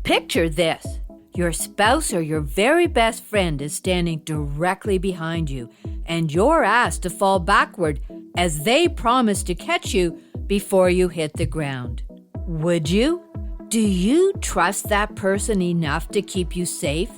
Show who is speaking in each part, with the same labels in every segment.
Speaker 1: Picture this. Your spouse or your very best friend is standing directly behind you, and you're asked to fall backward as they promise to catch you before you hit the ground. Would you? Do you trust that person enough to keep you safe?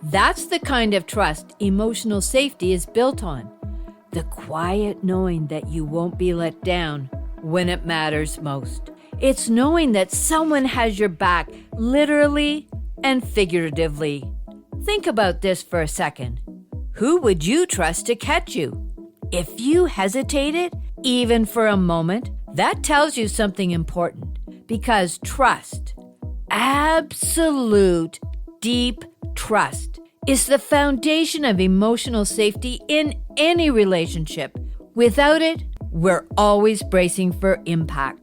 Speaker 1: That's the kind of trust emotional safety is built on. The quiet knowing that you won't be let down when it matters most. It's knowing that someone has your back literally and figuratively. Think about this for a second. Who would you trust to catch you? If you hesitated, even for a moment, that tells you something important. Because trust, absolute deep trust, is the foundation of emotional safety in any relationship. Without it, we're always bracing for impact.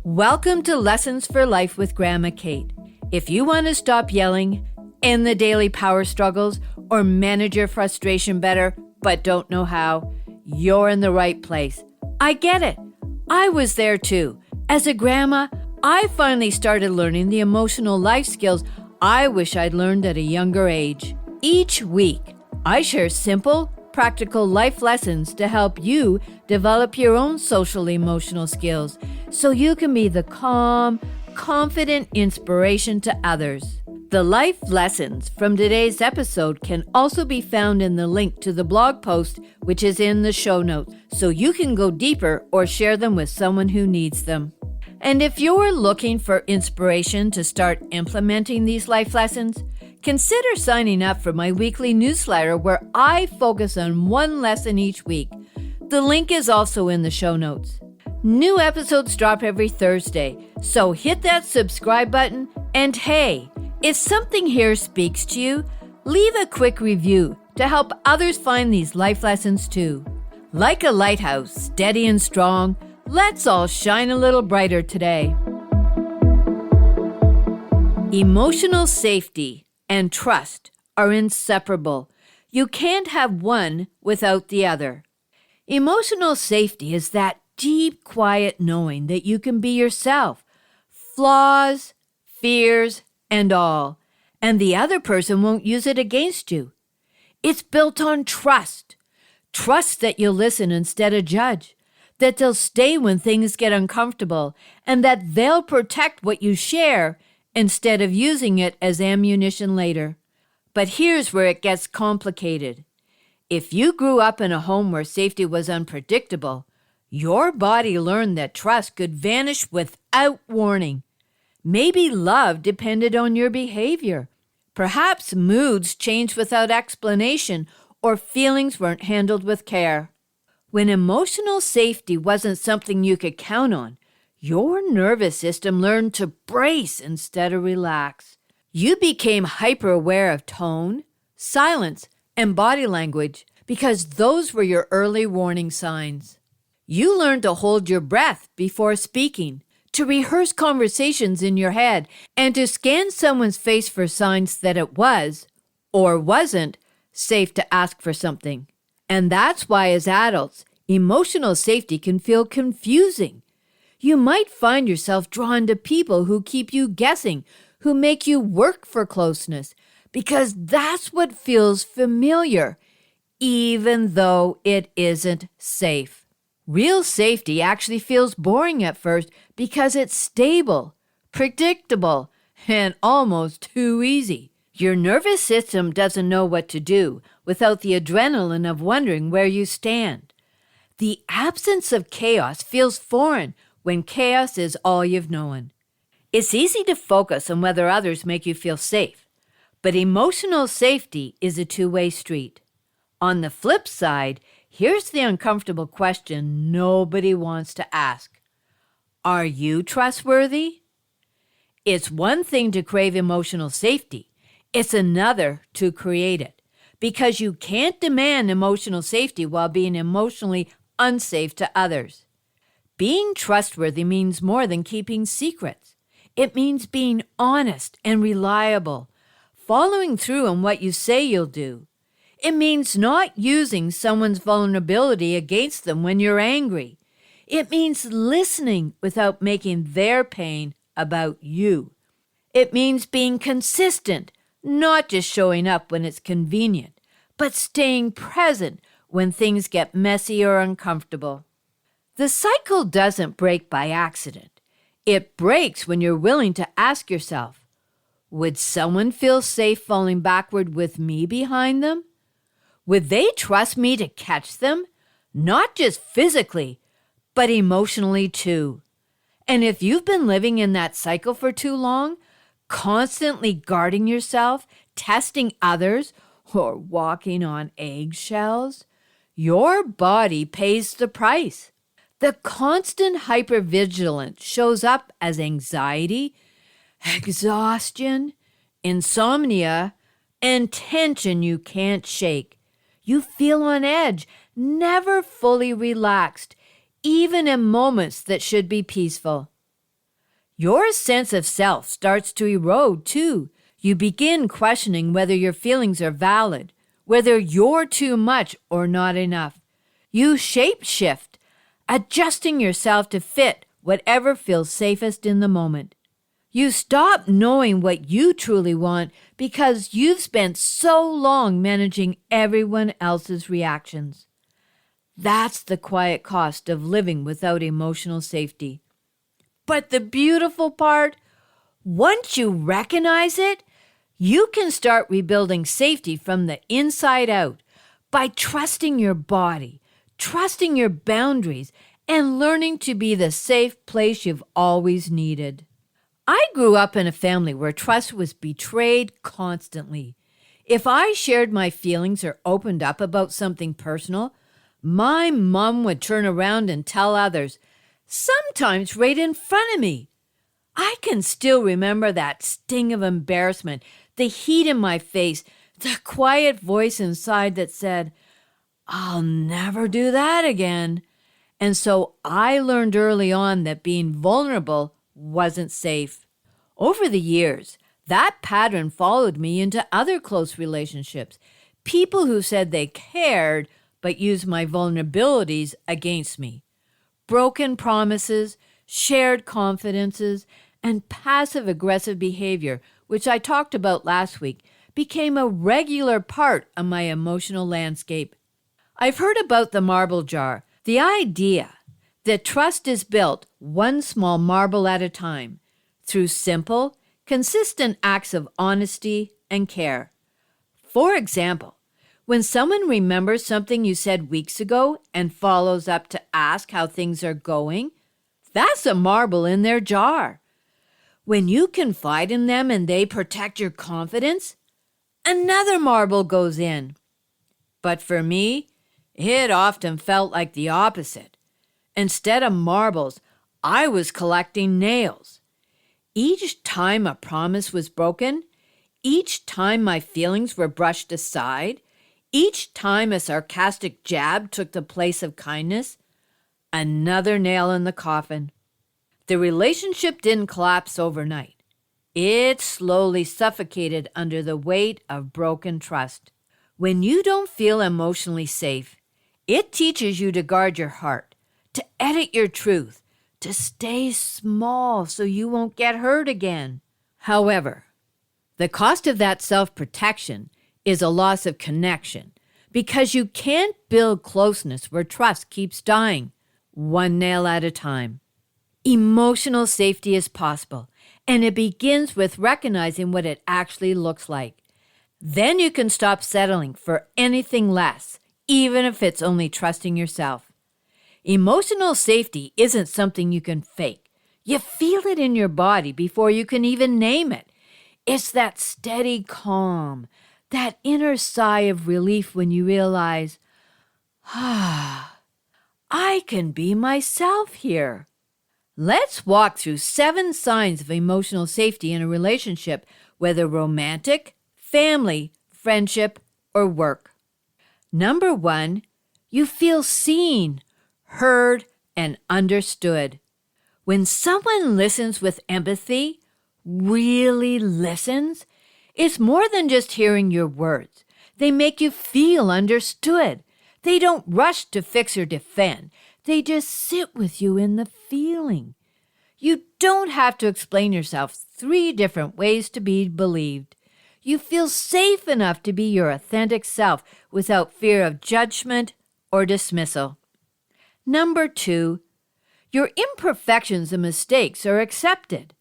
Speaker 1: Welcome to Lessons for Life with Grandma Kate. If you want to stop yelling, end the daily power struggles, or manage your frustration better but don't know how, you're in the right place. I get it. I was there too. As a grandma, I finally started learning the emotional life skills I wish I'd learned at a younger age. Each week, I share simple, practical life lessons to help you develop your own social emotional skills so you can be the calm, confident inspiration to others. The life lessons from today's episode can also be found in the link to the blog post, which is in the show notes, so you can go deeper or share them with someone who needs them. And if you're looking for inspiration to start implementing these life lessons, consider signing up for my weekly newsletter where I focus on one lesson each week. The link is also in the show notes. New episodes drop every Thursday, so hit that subscribe button. And hey, if something here speaks to you, leave a quick review to help others find these life lessons too. Like a lighthouse, steady and strong, let's all shine a little brighter today. Emotional safety and trust are inseparable. You can't have one without the other. Emotional safety is that deep, quiet knowing that you can be yourself, flaws, fears, and all, and the other person won't use it against you. It's built on trust. Trust that you'll listen instead of judge, that they'll stay when things get uncomfortable, and that they'll protect what you share instead of using it as ammunition later. But here's where it gets complicated. If you grew up in a home where safety was unpredictable, your body learned that trust could vanish without warning. Maybe love depended on your behavior. Perhaps moods changed without explanation, or feelings weren't handled with care. When emotional safety wasn't something you could count on, your nervous system learned to brace instead of relax. You became hyper-aware of tone, silence, and body language because those were your early warning signs. You learned to hold your breath before speaking, to rehearse conversations in your head, and to scan someone's face for signs that it was, or wasn't, safe to ask for something. And that's why as adults, emotional safety can feel confusing. You might find yourself drawn to people who keep you guessing, who make you work for closeness, because that's what feels familiar, even though it isn't safe. Real safety actually feels boring at first because it's stable, predictable, and almost too easy. Your nervous system doesn't know what to do without the adrenaline of wondering where you stand. The absence of chaos feels foreign when chaos is all you've known. It's easy to focus on whether others make you feel safe, but emotional safety is a two-way street. On the flip side, here's the uncomfortable question nobody wants to ask. Are you trustworthy? It's one thing to crave emotional safety. It's another to create it, because you can't demand emotional safety while being emotionally unsafe to others. Being trustworthy means more than keeping secrets. It means being honest and reliable, following through on what you say you'll do. It means not using someone's vulnerability against them when you're angry. It means listening without making their pain about you. It means being consistent, not just showing up when it's convenient, but staying present when things get messy or uncomfortable. The cycle doesn't break by accident. It breaks when you're willing to ask yourself, would someone feel safe falling backward with me behind them? Would they trust me to catch them? Not just physically, but emotionally too. And if you've been living in that cycle for too long, constantly guarding yourself, testing others, or walking on eggshells, your body pays the price. The constant hypervigilance shows up as anxiety, exhaustion, insomnia, and tension you can't shake. You feel on edge, never fully relaxed, even in moments that should be peaceful. Your sense of self starts to erode too. You begin questioning whether your feelings are valid, whether you're too much or not enough. You shape-shift, adjusting yourself to fit whatever feels safest in the moment. You stop knowing what you truly want because you've spent so long managing everyone else's reactions. That's the quiet cost of living without emotional safety. But the beautiful part, once you recognize it, you can start rebuilding safety from the inside out by trusting your body, trusting your boundaries, and learning to be the safe place you've always needed. I grew up in a family where trust was betrayed constantly. If I shared my feelings or opened up about something personal, my mom would turn around and tell others, sometimes right in front of me. I can still remember that sting of embarrassment, the heat in my face, the quiet voice inside that said, I'll never do that again. And so I learned early on that being vulnerable wasn't safe. Over the years, that pattern followed me into other close relationships. People who said they cared but used my vulnerabilities against me. Broken promises, shared confidences, and passive-aggressive behavior, which I talked about last week, became a regular part of my emotional landscape. I've heard about the marble jar, the idea that trust is built one small marble at a time through simple, consistent acts of honesty and care. For example, when someone remembers something you said weeks ago and follows up to ask how things are going, that's a marble in their jar. When you confide in them and they protect your confidence, another marble goes in. But for me, it often felt like the opposite. Instead of marbles, I was collecting nails. Each time a promise was broken, each time my feelings were brushed aside, each time a sarcastic jab took the place of kindness, another nail in the coffin. The relationship didn't collapse overnight. It slowly suffocated under the weight of broken trust. When you don't feel emotionally safe, it teaches you to guard your heart, to edit your truth, to stay small so you won't get hurt again. However, the cost of that self-protection is a loss of connection because you can't build closeness where trust keeps dying, one nail at a time. Emotional safety is possible, and it begins with recognizing what it actually looks like. Then you can stop settling for anything less, even if it's only trusting yourself. Emotional safety isn't something you can fake. You feel it in your body before you can even name it. It's that steady calm, that inner sigh of relief when you realize, I can be myself here. Let's walk through 7 signs of emotional safety in a relationship, whether romantic, family, friendship, or work. Number 1, you feel seen, heard, and understood. When someone listens with empathy, really listens, it's more than just hearing your words. They make you feel understood. They don't rush to fix or defend. They just sit with you in the feeling. You don't have to explain yourself 3 different ways to be believed. You feel safe enough to be your authentic self without fear of judgment or dismissal. Number 2, your imperfections and mistakes are accepted.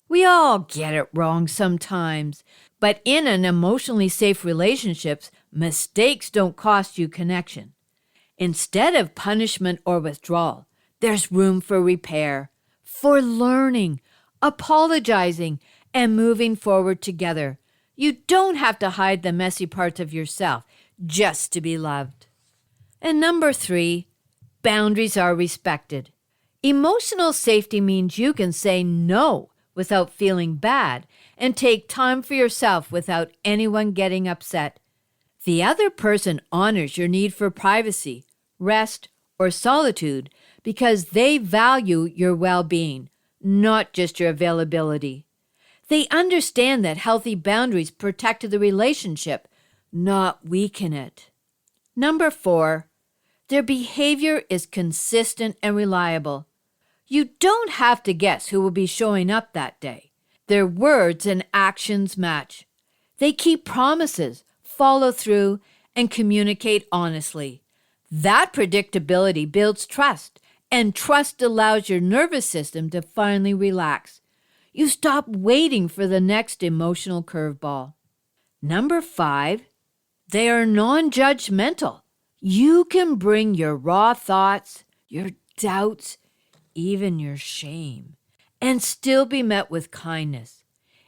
Speaker 1: We all get it wrong sometimes, but in an emotionally safe relationships, mistakes don't cost you connection. Instead of punishment or withdrawal, there's room for repair, for learning, apologizing, and moving forward together. You don't have to hide the messy parts of yourself just to be loved. And number 3, boundaries are respected. Emotional safety means you can say no without feeling bad and take time for yourself without anyone getting upset. The other person honors your need for privacy, rest, or solitude because they value your well-being, not just your availability. They understand that healthy boundaries protect the relationship, not weaken it. Number 4, their behavior is consistent and reliable. You don't have to guess who will be showing up that day. Their words and actions match. They keep promises, follow through, and communicate honestly. That predictability builds trust, and trust allows your nervous system to finally relax. You stop waiting for the next emotional curveball. Number 5, they are non-judgmental. You can bring your raw thoughts, your doubts, even your shame, and still be met with kindness.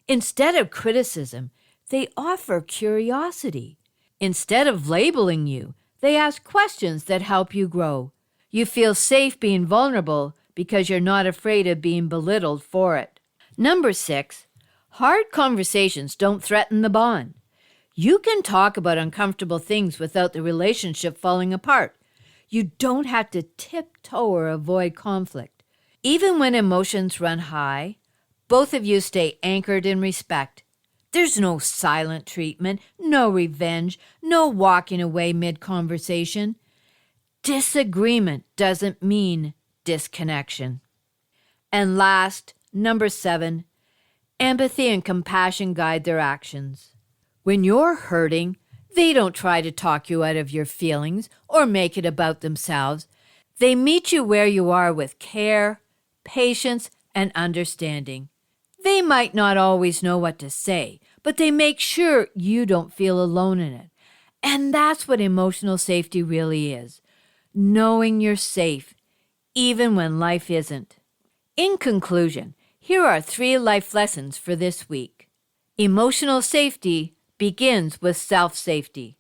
Speaker 1: Instead of criticism, they offer curiosity. Instead of labeling you, they ask questions that help you grow. You feel safe being vulnerable because you're not afraid of being belittled for it. Number 6, hard conversations don't threaten the bond. You can talk about uncomfortable things without the relationship falling apart. You don't have to tiptoe or avoid conflict. Even when emotions run high, both of you stay anchored in respect. There's no silent treatment, no revenge, no walking away mid-conversation. Disagreement doesn't mean disconnection. And last, number 7, empathy and compassion guide their actions. When you're hurting, they don't try to talk you out of your feelings or make it about themselves. They meet you where you are with care, patience, and understanding. They might not always know what to say, but they make sure you don't feel alone in it. And that's what emotional safety really is, knowing you're safe, even when life isn't. In conclusion, here are 3 life lessons for this week. Emotional safety begins with self-safety.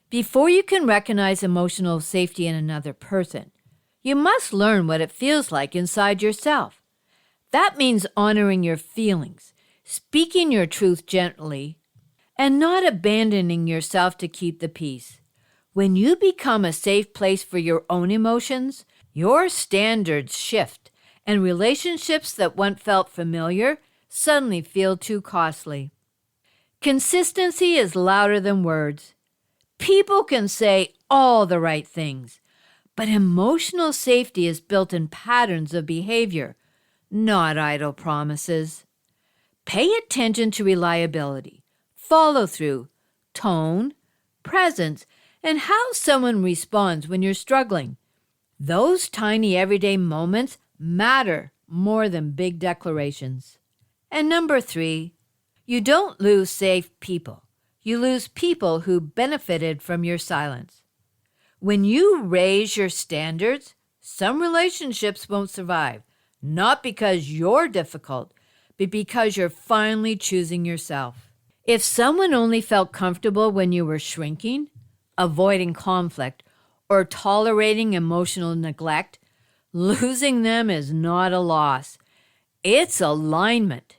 Speaker 1: Before you can recognize emotional safety in another person, you must learn what it feels like inside yourself. That means honoring your feelings, speaking your truth gently, and not abandoning yourself to keep the peace. When you become a safe place for your own emotions, your standards shift, and relationships that once felt familiar suddenly feel too costly. Consistency is louder than words. People can say all the right things, but emotional safety is built in patterns of behavior, not idle promises. Pay attention to reliability, follow-through, tone, presence, and how someone responds when you're struggling. Those tiny everyday moments matter more than big declarations. And number 3, you don't lose safe people. You lose people who benefited from your silence. When you raise your standards, some relationships won't survive, not because you're difficult, but because you're finally choosing yourself. If someone only felt comfortable when you were shrinking, avoiding conflict, or tolerating emotional neglect, losing them is not a loss. It's alignment.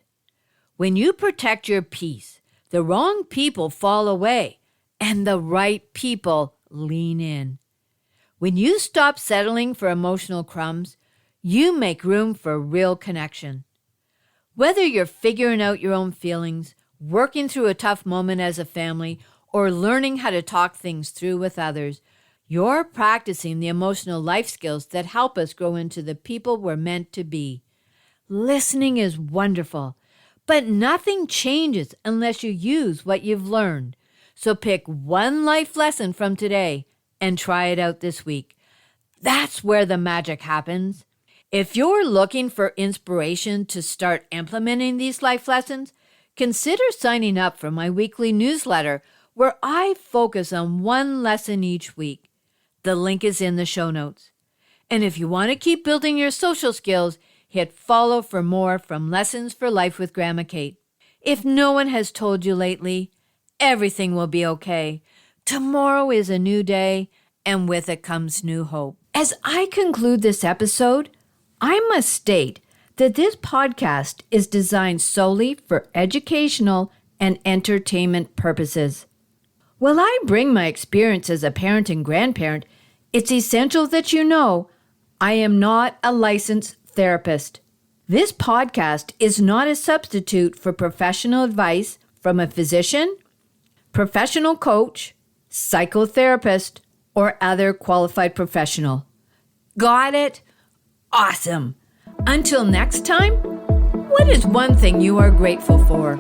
Speaker 1: When you protect your peace, the wrong people fall away and the right people lean in. When you stop settling for emotional crumbs, you make room for real connection. Whether you're figuring out your own feelings, working through a tough moment as a family, or learning how to talk things through with others, you're practicing the emotional life skills that help us grow into the people we're meant to be. Listening is wonderful, but nothing changes unless you use what you've learned. So pick one life lesson from today and try it out this week. That's where the magic happens. If you're looking for inspiration to start implementing these life lessons, consider signing up for my weekly newsletter where I focus on one lesson each week. The link is in the show notes. And if you want to keep building your social skills, hit follow for more from Lessons for Life with Grandma Kate. If no one has told you lately, everything will be okay. Tomorrow is a new day, and with it comes new hope. As I conclude this episode, I must state that this podcast is designed solely for educational and entertainment purposes. While I bring my experience as a parent and grandparent, it's essential that you know I am not a licensed therapist. This podcast is not a substitute for professional advice from a physician, professional coach, psychotherapist, or other qualified professional. Got it? Awesome. Until next time, what is one thing you are grateful for?